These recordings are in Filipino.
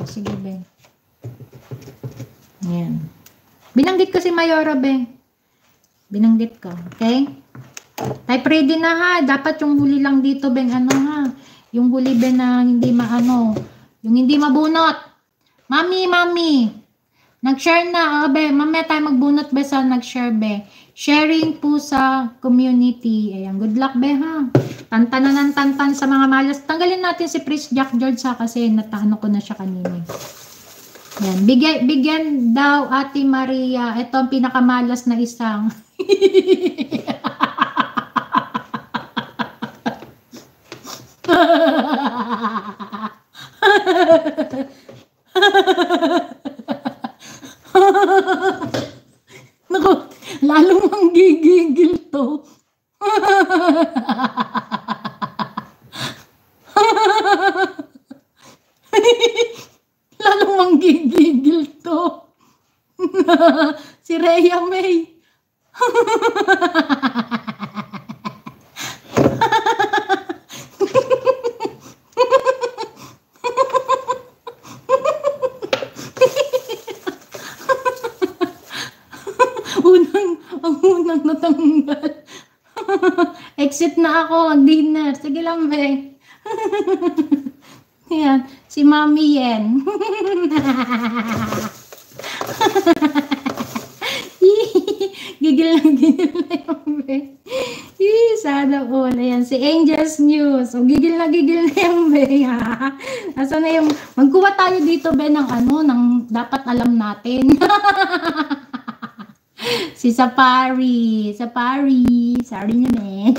Sige, be. Ayan. Binanggit ko si Mayora, be. Binanggit ko. Okay? Type ready na ha. Dapat yung huli lang dito, be. Ano ha? Yung huli, be, na hindi maano. Yung hindi mabunot. Mami. Nag-share na. Be, mamaya tayo magbunot, be, sa nag-share, be. Sharing po sa community. Ayan. Good luck, be, ha. Tantanan ng tantan sa mga malas. Tanggalin natin si Prince Jack George, ha, kasi natahano ko na siya kanina. Yan. Bigyan daw Ate Maria. Ito ang pinakamalas na isang. Naku, lalong manggigigil to. Lalong manggigigil to. Si Rhea May. Ang unang natanggal. Exit na ako, dinner. Sige lang, be. Yan, si Mami Yen. Gigil na yung be. Sana all. Ayan, si Angel's News. O, gigil na yung be. Nasa na yung, magkuha tayo dito, be, ng ano, ng dapat alam natin. Si Safari. Sorry na, men.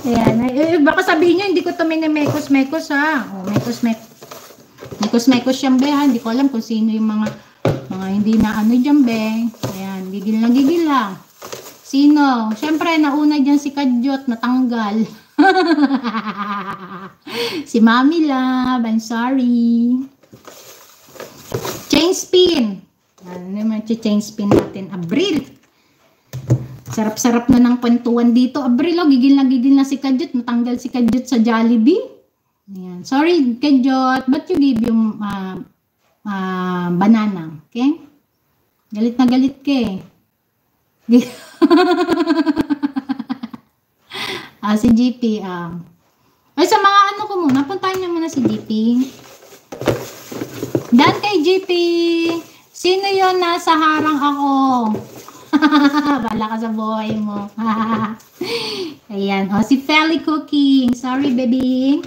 Ayan. Baka sabihin nyo, hindi ko ito minimekos-mekos, ha. O, mekos-mekos yan, be, ha. Hindi ko alam kung sino yung mga hindi na ano dyan, be. Ayan. Gigil lang. Sino? Siyempre, nauna dyan si Kadyot, natanggal. Si Mami Love, I'm sorry. Chain spin. Ano naman, chain spin natin. Abril. Sarap-sarap na ng kwentuhan dito. Abril, oh, gigil na si Kadyot. Natanggal si Kadyot sa Jollibee. Ayan. Sorry, Kadyot. But you give yung banana. Okay? Galit na galit ka eh. Si GP. Ay, sa mga ano ko muna. Puntahan niyo muna si GP. Dan kay GP. Sino yon nasa harang ako? Bala ka sa buhay mo. Ayan. O, si Feli Cooking. Sorry, baby.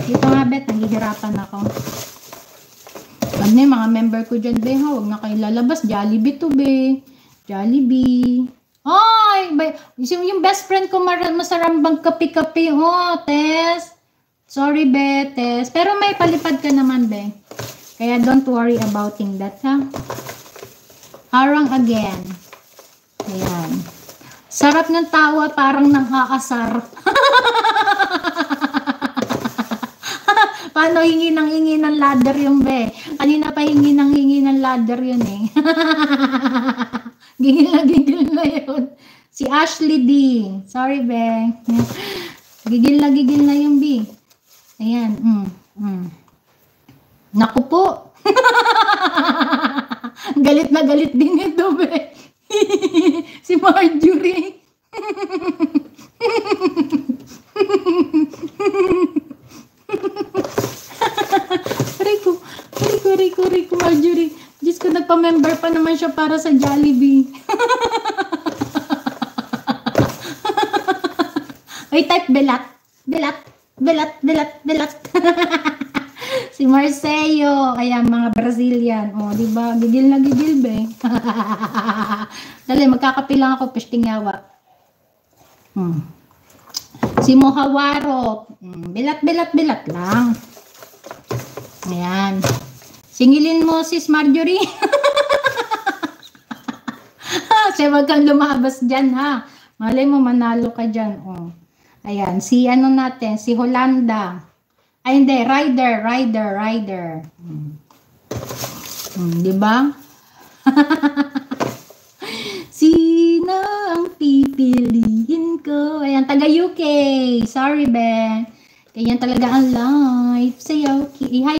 Dito nga, bet. Naghihirapan ako. Ano yung mga member ko dyan, be, ha? Huwag na kayo lalabas. Jollibee to, be. Jollibee. Ay! Yung best friend ko, masarambang kapi-kapi. Oh, Tess. Sorry, be, Tess. Pero may palipad ka naman, be. Kaya don't worry about that, ha? Harang again. Ayan. Sarap ng tawa, parang nang-aasar. Paano hingi ng ladder yung be? Kanina pa hingi ng ladder yun eh. Gigil na yun. Si Ashley D. Sorry, be. Gigil na yung B. Ayan. Naku po. Galit na galit din ito, be. Si Marjorie. Rico, Marjorie. Diyos ko, nagpa-member pa naman siya para sa Jollibee. Ay, type belat. Si Marcelo, ayan, mga Brazilian. O, diba? Gigil na gigil, be. Dali, magkakapi lang ako, pestingawa. Si Mohawaro. Belat lang. Ayan. Singilin mo, sis Marjorie. Kasi wag kang lumabas dyan, ha. Malay mo, manalo ka dyan. O. Ayan, si ano natin, si Holanda. Ay, hindi, rider. Diba? Sino ang pipiliin ko? Ayan, taga UK. Sorry, Ben. Ganyan talaga ang life. Sayo, hi.